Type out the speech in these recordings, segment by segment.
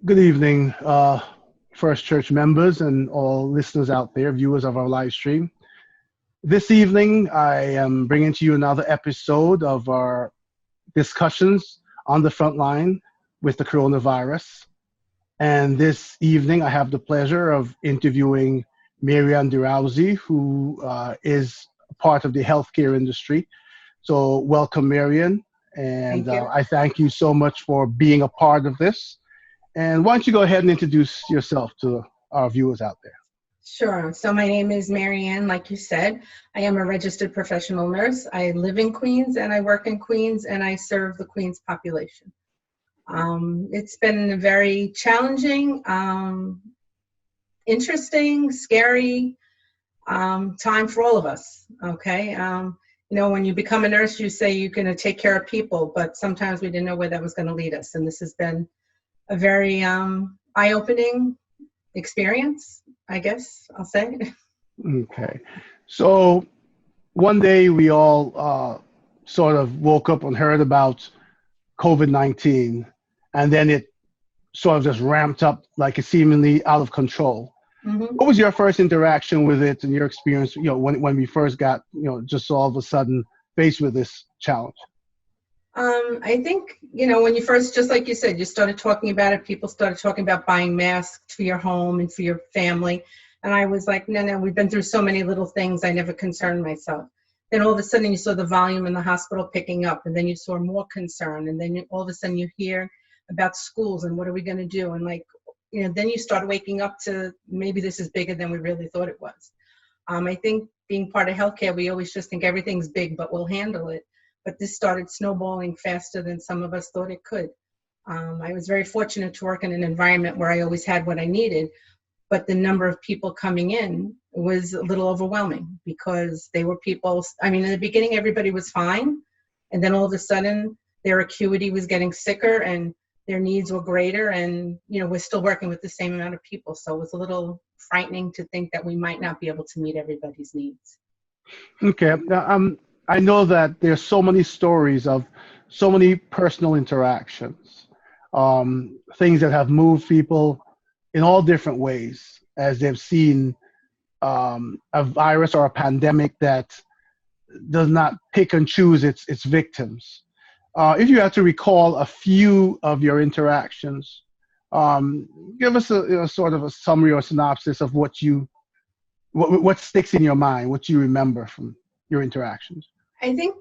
Good evening, First Church members and all listeners out there, viewers of our live stream. This evening, I am bringing to you another episode of our discussions on the front line with the coronavirus. And this evening, I have the pleasure of interviewing Marianne DeRousey, who is part of the healthcare industry. So, welcome, Marianne. And Thank you. I thank you so much for being a part of this. And why don't you go ahead and introduce yourself to our viewers out there? Sure. So my name is Marianne, like you said. I am a registered professional nurse. I live in Queens and I work in Queens and I serve the Queens population. It's been a very challenging, interesting, scary time for all of us. Okay. When you become a nurse, you say you're going to take care of people, but sometimes we didn't know where that was going to lead us. And this has been a very eye-opening experience, I guess I'll say. Okay. So one day we all sort of woke up and heard about COVID-19, and then it sort of just ramped up like it's seemingly out of control. hmm What was your first interaction with it and your experience, when we first got, just all of a sudden faced with this challenge? I think, when you first, just like you said, you started talking about it, people started talking about buying masks for your home and for your family. And I was like, no, we've been through so many little things. I never concerned myself. Then all of a sudden you saw the volume in the hospital picking up, and then you saw more concern. And then all of a sudden you hear about schools and what are we going to do? And then you start waking up to maybe this is bigger than we really thought it was. I think being part of healthcare, we always just think everything's big, but we'll handle it. But this started snowballing faster than some of us thought it could. I was very fortunate to work in an environment where I always had what I needed, but the number of people coming in was a little overwhelming because they were people, in the beginning, everybody was fine. And then all of a sudden, their acuity was getting sicker and their needs were greater. And, we're still working with the same amount of people. So it was a little frightening to think that we might not be able to meet everybody's needs. Okay. Now, I know that there's so many stories of so many personal interactions, things that have moved people in all different ways as they've seen a virus or a pandemic that does not pick and choose its victims. If you had to recall a few of your interactions, give us a sort of a summary or synopsis of what sticks in your mind, what you remember from your interactions. I think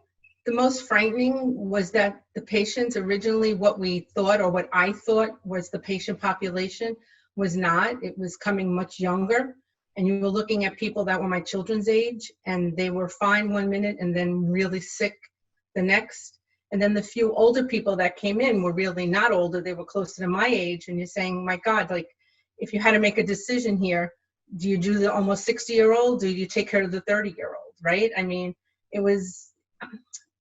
the most frightening was that the patients originally, what we thought or what I thought was the patient population was not. It was coming much younger. And you were looking at people that were my children's age and they were fine one minute and then really sick the next. And then the few older people that came in were really not older. They were closer to my age. And you're saying, my God, if you had to make a decision here, do you do the almost 60-year-old? Do you take care of the 30-year-old, right?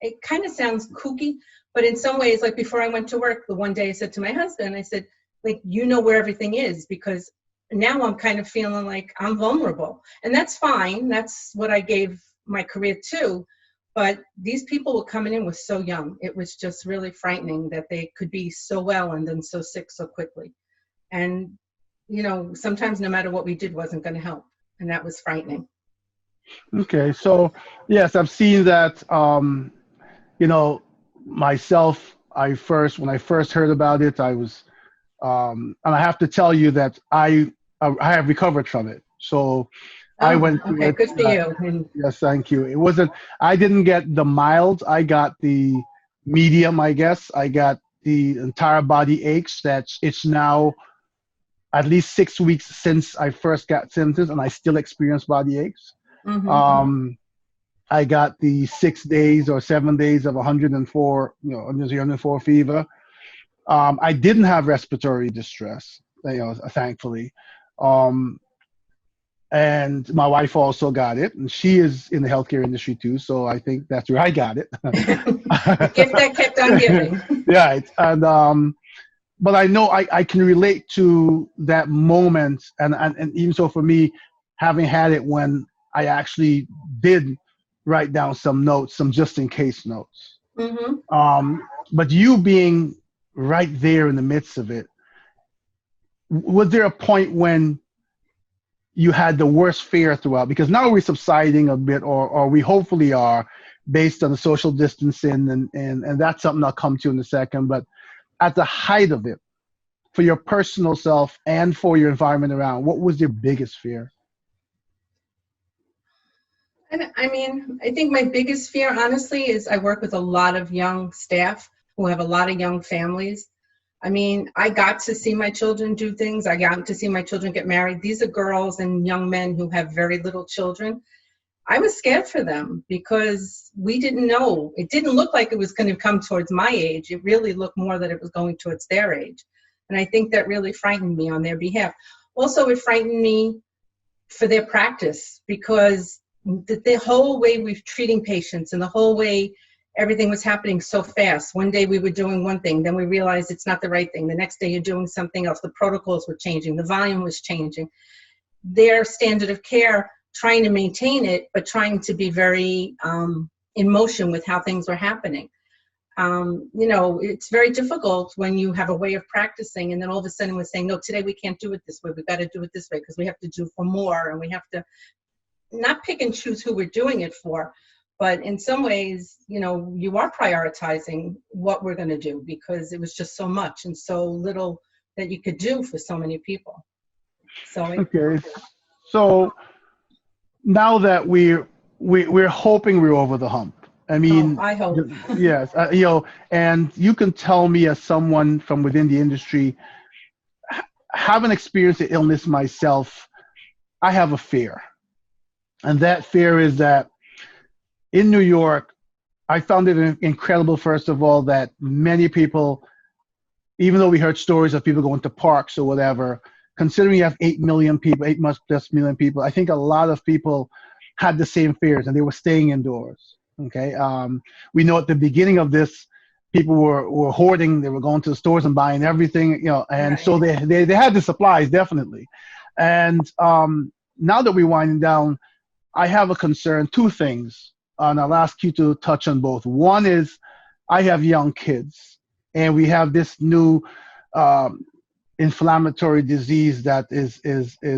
It kind of sounds kooky, but in some ways, like before I went to work, the one day I said to my husband, I said, where everything is, because now I'm kind of feeling like I'm vulnerable. And that's fine. That's what I gave my career to. But these people were coming in with so young. It was just really frightening that they could be so well and then so sick so quickly. And, sometimes no matter what we did wasn't going to help. And that was frightening. Okay, so yes, I've seen that. You know, myself, when I first heard about it, I was, and I have to tell you that I have recovered from it. So I Oh, went through okay. it. Good for you. And Yes, thank you. It wasn't. I didn't get the mild. I got the medium. I guess I got the entire body aches. It's now at least 6 weeks since I first got symptoms, and I still experience body aches. mhm. Um, I got the 6 days or 7 days of 104, 104 fever. I didn't have respiratory distress, thankfully. Um, and my wife also got it, and she is in the healthcare industry too, so I think that's where I got it. The gift that kept on giving. Right. And but I know I can relate to that moment, and even so for me, having had it when I actually did write down some notes, some just in case notes. hmm But you being right there in the midst of it, was there a point when you had the worst fear throughout? Because now we're subsiding a bit, or we hopefully are, based on the social distancing, and that's something I'll come to in a second. But at the height of it, for your personal self and for your environment around, what was your biggest fear? And I mean, I think my biggest fear, honestly, is I work with a lot of young staff who have a lot of young families. I mean, I got to see my children do things. I got to see my children get married. These are girls and young men who have very little children. I was scared for them because we didn't know. It didn't look like it was going to come towards my age. It really looked more that it was going towards their age. And I think that really frightened me on their behalf. Also, it frightened me for their practice because the whole way we're treating patients and the whole way everything was happening so fast. One day we were doing one thing, then we realized it's not the right thing. The next day you're doing something else. The protocols were changing. The volume was changing. Their standard of care, trying to maintain it, but trying to be very in motion with how things were happening. It's very difficult when you have a way of practicing and then all of a sudden we're saying, no, today we can't do it this way. We've got to do it this way because we have to do for more, and we have to not pick and choose who we're doing it for. But in some ways, you are prioritizing what we're going to do because it was just so much and so little that you could do for so many people. Okay, so now that we're hoping we're over the hump. I mean, I hope. Yes, and you can tell me as someone from within the industry, having experienced the illness myself, I have a fear. And that fear is that in New York, I found it incredible, first of all, that many people, even though we heard stories of people going to parks or whatever, considering you have 8 million people, 8+ million people, I think a lot of people had the same fears and they were staying indoors. Okay. We know at the beginning of this, people were hoarding, they were going to the stores and buying everything, and right. So they had the supplies, definitely. And now that we're winding down, I have a concern, two things, and I'll ask you to touch on both. One is I have young kids, and we have this new inflammatory disease that is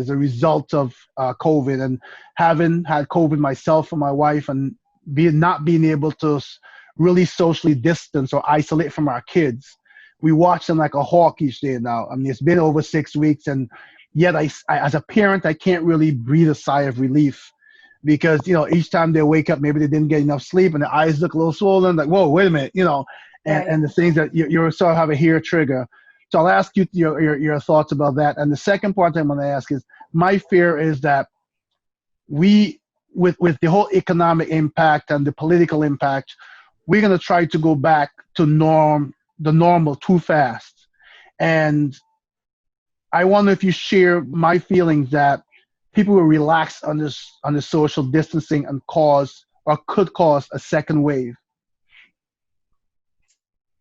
a result of COVID, and having had COVID myself and my wife, and not being able to really socially distance or isolate from our kids. We watch them like a hawk each day now. I mean, it's been over 6 weeks, and yet I as a parent, I can't really breathe a sigh of relief. Because, each time they wake up, maybe they didn't get enough sleep and their eyes look a little swollen, like, whoa, wait a minute, and the things that you sort of have a hair trigger. So I'll ask you your thoughts about that. And the second part I'm going to ask is, my fear is that with the whole economic impact and the political impact, we're going to try to go back to the normal too fast. And I wonder if you share my feelings that people will relax on the social distancing and could cause a second wave.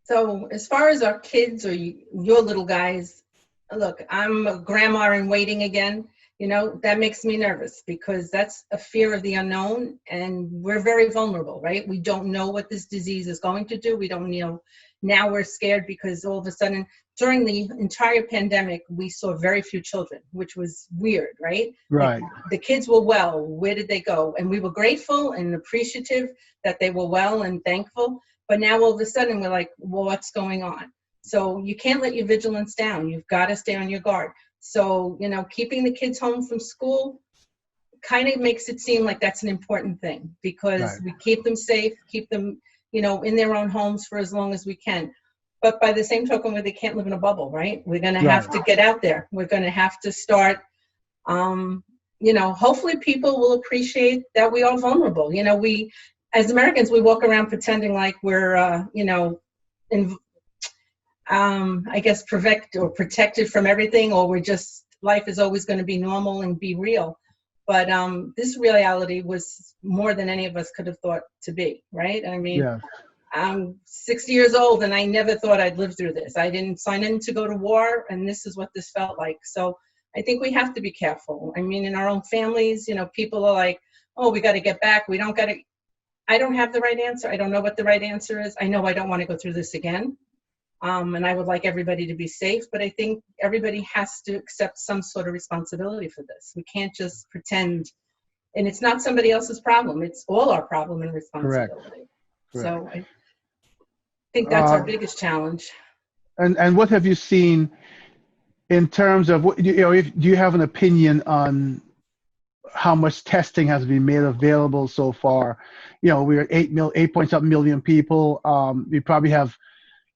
So as far as our kids or your little guys, look, I'm a grandma in waiting again. That makes me nervous because that's a fear of the unknown, and we're very vulnerable, right? We don't know what this disease is going to do. We don't know. Now we're scared because all of a sudden, during the entire pandemic, we saw very few children, which was weird, right? Right. Like, the kids were well. Where did they go? And we were grateful and appreciative that they were well and thankful. But now all of a sudden, we're like, well, what's going on? So you can't let your vigilance down. You've got to stay on your guard. So, keeping the kids home from school kind of makes it seem like that's an important thing because right. We keep them safe, keep them, in their own homes for as long as we can. But by the same token, they can't live in a bubble, right? We're going to have to get out there. We're going to have to start, hopefully people will appreciate that we are vulnerable. We, as Americans, we walk around pretending like we're, I guess, protected from everything, or we're just, life is always going to be normal and be real. But this reality was more than any of us could have thought to be, right? I mean, yeah. I'm 60 years old and I never thought I'd live through this. I didn't sign in to go to war, and this is what this felt like. So I think we have to be careful. I mean, in our own families, people are like, oh, we got to get back. We don't got to. I don't have the right answer. I don't know what the right answer is. I know I don't want to go through this again. And I would like everybody to be safe, but I think everybody has to accept some sort of responsibility for this. We can't just pretend, and it's not somebody else's problem. It's all our problem and Correct. responsibility. Correct. So I think that's our biggest challenge. And what have you seen in terms of what, do you have an opinion on how much testing has been made available so far? We're 8 point something million people. We probably have,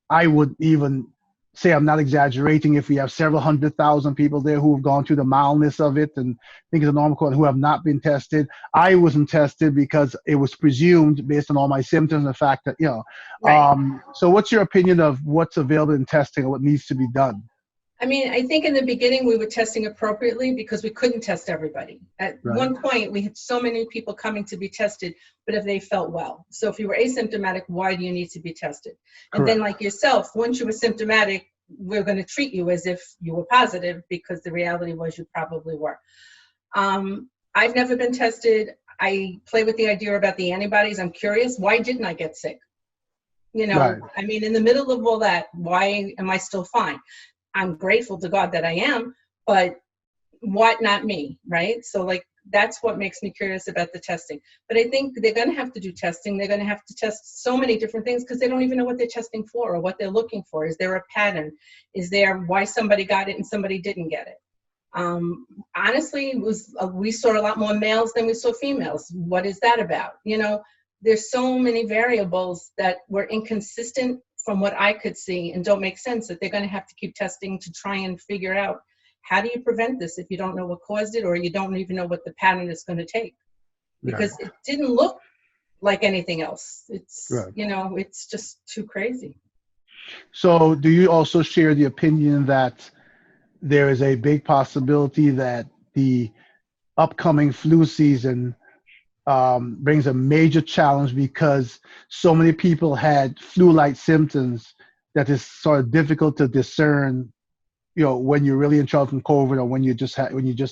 I would even say, I'm not exaggerating, if we have several 100,000 people there who have gone through the mildness of it and think it's a normal cold, who have not been tested. I wasn't tested because it was presumed based on all my symptoms and the fact that, Right. So what's your opinion of what's available in testing and what needs to be done? I mean, I think in the beginning we were testing appropriately because we couldn't test everybody. At Right. one point, we had so many people coming to be tested, but if they felt well. So if you were asymptomatic, why do you need to be tested? And then, like yourself, once you were symptomatic, we're going to treat you as if you were positive, because the reality was you probably were. I've never been tested. I play with the idea about the antibodies. I'm curious, why didn't I get sick? Right. I mean, in the middle of all that, why am I still fine? I'm grateful to God that I am, but what not me, right? So that's what makes me curious about the testing. But I think they're going to have to do testing. They're going to have to test so many different things because they don't even know what they're testing for or what they're looking for. Is there a pattern? Is there why somebody got it and somebody didn't get it? Honestly, we saw a lot more males than we saw females. What is that about? There's so many variables that were inconsistent from what I could see and don't make sense, that they're going to have to keep testing to try and figure out, how do you prevent this if you don't know what caused it or you don't even know what the pattern is going to take? Because it didn't look like anything else. It's, it's just too crazy. So do you also share the opinion that there is a big possibility that the upcoming flu season brings a major challenge because so many people had flu-like symptoms that it's sort of difficult to discern, when you're really in trouble from COVID or when you just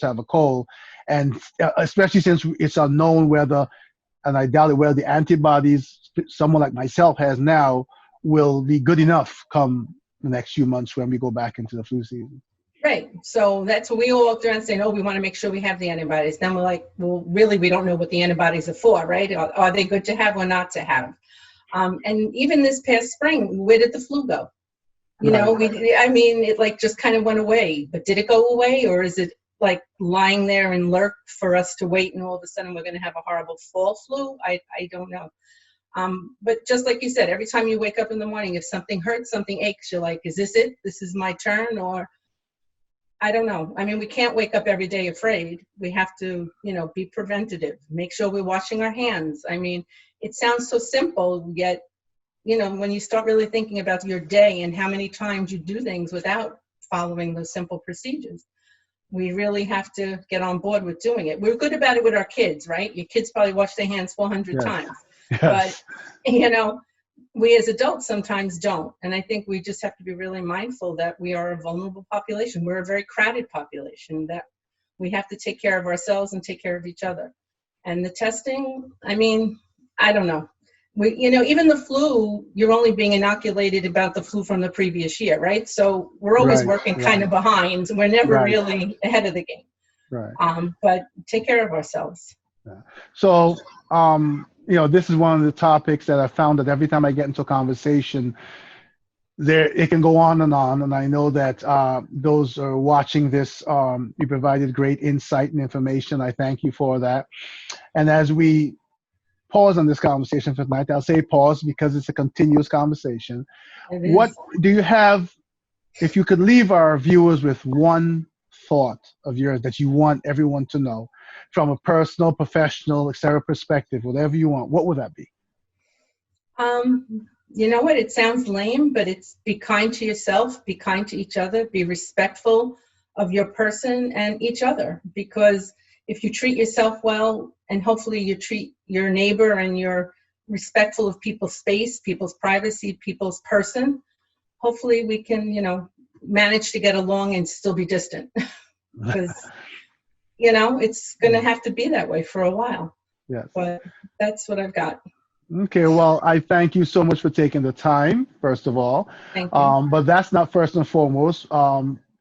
have a cold, and especially since it's unknown whether, and I doubt it, whether the antibodies someone like myself has now will be good enough come the next few months when we go back into the flu season. Right. So that's what we all walked around saying, we want to make sure we have the antibodies. Then we're like, well, really, we don't know what the antibodies are for, right? Are they good to have or not to have? And even this past spring, where did the flu go? It just kind of went away. But did it go away, or is it like lying there and lurked for us to wait and all of a sudden we're going to have a horrible fall flu? I don't know. But just like you said, every time you wake up in the morning, if something hurts, something aches, you're like, is this it? This is my turn? Or I don't know. I mean, we can't wake up every day afraid. We have to, be preventative, make sure we're washing our hands. I mean, it sounds so simple, yet, when you start really thinking about your day and how many times you do things without following those simple procedures, we really have to get on board with doing it. We're good about it with our kids, right? Your kids probably wash their hands 400 times. Yes. But, we as adults sometimes don't. And I think we just have to be really mindful that we are a vulnerable population. We're a very crowded population, that we have to take care of ourselves and take care of each other. And the testing, I mean, I don't know. Even the flu, you're only being inoculated about the flu from the previous year, right? So we're always working kind of behind. We're never really ahead of the game. Right. But take care of ourselves. Yeah. So, this is one of the topics that I found that every time I get into a conversation, it can go on. And I know that those are watching this, you provided great insight and information. I thank you for that. And as we pause on this conversation for tonight, I'll say pause because it's a continuous conversation. What do you have, if you could leave our viewers with one thought of yours that you want everyone to know from a personal, professional, etc. perspective, whatever you want, what would that be? You know what? It sounds lame, but it's be kind to yourself, be kind to each other, be respectful of your person and each other. Because if you treat yourself well, and hopefully you treat your neighbor and you're respectful of people's space, people's privacy, people's person, hopefully we can, manage to get along and still be distant. Because, it's going to have to be that way for a while. Yes. But that's what I've got. Okay, well, I thank you so much for taking the time, first of all. Thank you. But that's not first and foremost.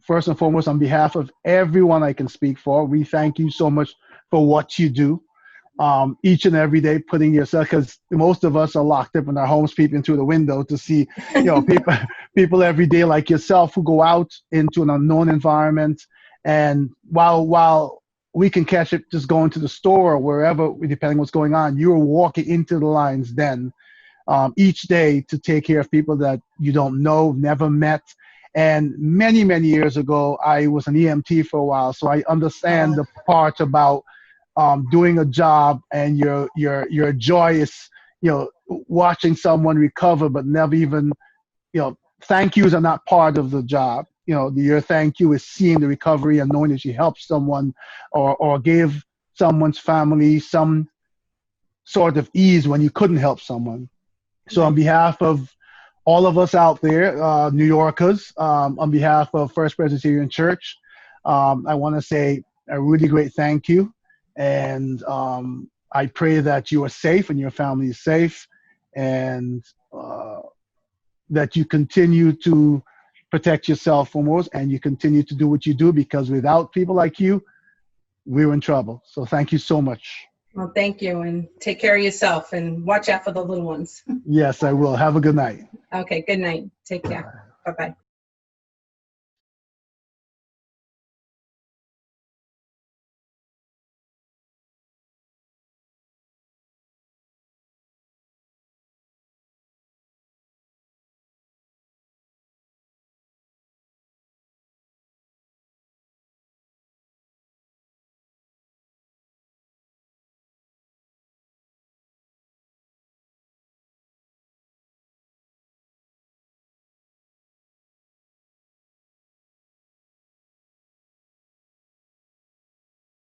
First and foremost, on behalf of everyone I can speak for, we thank you so much for what you do each and every day, putting yourself, because most of us are locked up in our homes, peeping through the window to see, people, people every day like yourself who go out into an unknown environment. And while we can catch it just going to the store or wherever, depending what's going on, you're walking into the lion's den each day to take care of people that you don't know, never met. And many, many years ago, I was an EMT for a while, so I understand Oh, the part about doing a job and your joyous, watching someone recover, but never even, thank yous are not part of the job. Your thank you is seeing the recovery and knowing that you helped someone or gave someone's family some sort of ease when you couldn't help someone. So on right. behalf of all of us out there, New Yorkers, on behalf of First Presbyterian Church, I want to say a really great thank you. And I pray that you are safe and your family is safe, and that you continue to protect yourself foremost, and you continue to do what you do, because without people like you, we're in trouble. So thank you so much. Well, thank you, and take care of yourself and watch out for the little ones. Yes, I will. Have a good night. Okay, good night. Take care. Bye-bye.